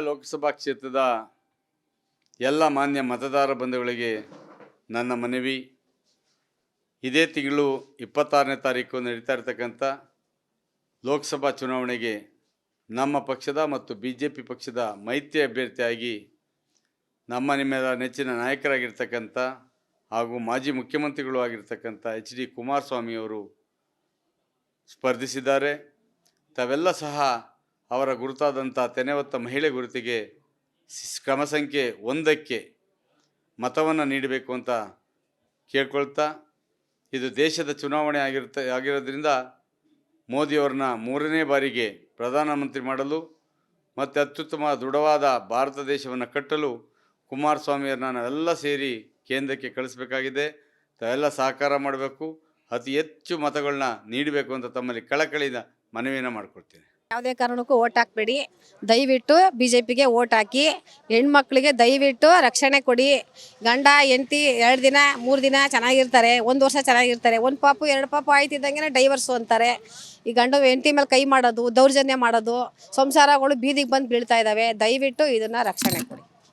ಲೋಕಸಭಾ ಕ್ಷೇತ್ರದ ಎಲ್ಲ ಮಾನ್ಯ ಮತದಾರ ಬಂಧುಗಳಿಗೆ ನನ್ನ ಮನವಿ, ಇದೇ ತಿಂಗಳು 26ನೇ ತಾರೀಕು ನಡೀತಾ ಇರತಕ್ಕಂಥ ಲೋಕಸಭಾ ಚುನಾವಣೆಗೆ ನಮ್ಮ ಪಕ್ಷದ ಮತ್ತು BJP ಪಕ್ಷದ ಮೈತ್ರಿ ಅಭ್ಯರ್ಥಿಯಾಗಿ ನಿಮ್ಮೆಲ್ಲ ನೆಚ್ಚಿನ ನಾಯಕರಾಗಿರ್ತಕ್ಕಂಥ ಹಾಗೂ ಮಾಜಿ ಮುಖ್ಯಮಂತ್ರಿಗಳು ಆಗಿರ್ತಕ್ಕಂಥ HD ಕುಮಾರಸ್ವಾಮಿ ಅವರು ಸ್ಪರ್ಧಿಸಿದ್ದಾರೆ. ತಾವೆಲ್ಲ ಸಹ ಅವರ ಗುರುತಾದಂಥ ತೆನೆ ಹೊತ್ತ ಮಹಿಳೆ ಗುರುತಿಗೆ ಕ್ರಮ ಸಂಖ್ಯೆ 1ಕ್ಕೆ ಮತವನ್ನು ನೀಡಬೇಕು ಅಂತ ಕೇಳ್ಕೊಳ್ತಾ, ಇದು ದೇಶದ ಚುನಾವಣೆ ಆಗಿರೋದ್ರಿಂದ ಮೋದಿಯವ್ರನ್ನ 3ನೇ ಬಾರಿಗೆ ಪ್ರಧಾನಮಂತ್ರಿ ಮಾಡಲು ಮತ್ತು ಅತ್ಯುತ್ತಮ ದೃಢವಾದ ಭಾರತ ದೇಶವನ್ನು ಕಟ್ಟಲು ಕುಮಾರಸ್ವಾಮಿಯವ್ರನ್ನ ನಾವೆಲ್ಲ ಸೇರಿ ಕೇಂದ್ರಕ್ಕೆ ಕಳಿಸಬೇಕಾಗಿದೆ. ತಾವೆಲ್ಲ ಸಹಕಾರ ಮಾಡಬೇಕು, ಅತಿ ಹೆಚ್ಚು ಮತಗಳನ್ನ ನೀಡಬೇಕು ಅಂತ ತಮ್ಮಲ್ಲಿ ಕಳಕಳಿಯಿಂದ ಮನವಿಯನ್ನು ಮಾಡಿಕೊಡ್ತೀನಿ. ಯಾವುದೇ ಕಾರಣಕ್ಕೂ ಓಟ್ ಹಾಕಬೇಡಿ, ದಯವಿಟ್ಟು BJPಗೆ ಓಟ್ ಹಾಕಿ. ಹೆಣ್ಮಕ್ಳಿಗೆ ದಯವಿಟ್ಟು ರಕ್ಷಣೆ ಕೊಡಿ. ಗಂಡ ಹೆಂಡತಿ 2 ದಿನ 3 ದಿನ ಚೆನ್ನಾಗಿರ್ತಾರೆ, 1 ವರ್ಷ ಚೆನ್ನಾಗಿರ್ತಾರೆ, 1 ಪಾಪು 2 ಪಾಪು ಆಯ್ತಿದ್ದಂಗೆ ಡೈವರ್ಸು ಅಂತಾರೆ. ಈ ಗಂಡು ಹೆಂಡತಿ ಮೇಲೆ ಕೈ ಮಾಡೋದು, ದೌರ್ಜನ್ಯ ಮಾಡೋದು, ಸಂಸಾರಗಳು ಬೀದಿಗೆ ಬಂದು ಬೀಳ್ತಾ ಇದ್ದಾವೆ. ದಯವಿಟ್ಟು ಇದನ್ನು ರಕ್ಷಣೆ ಕೊಡಿ.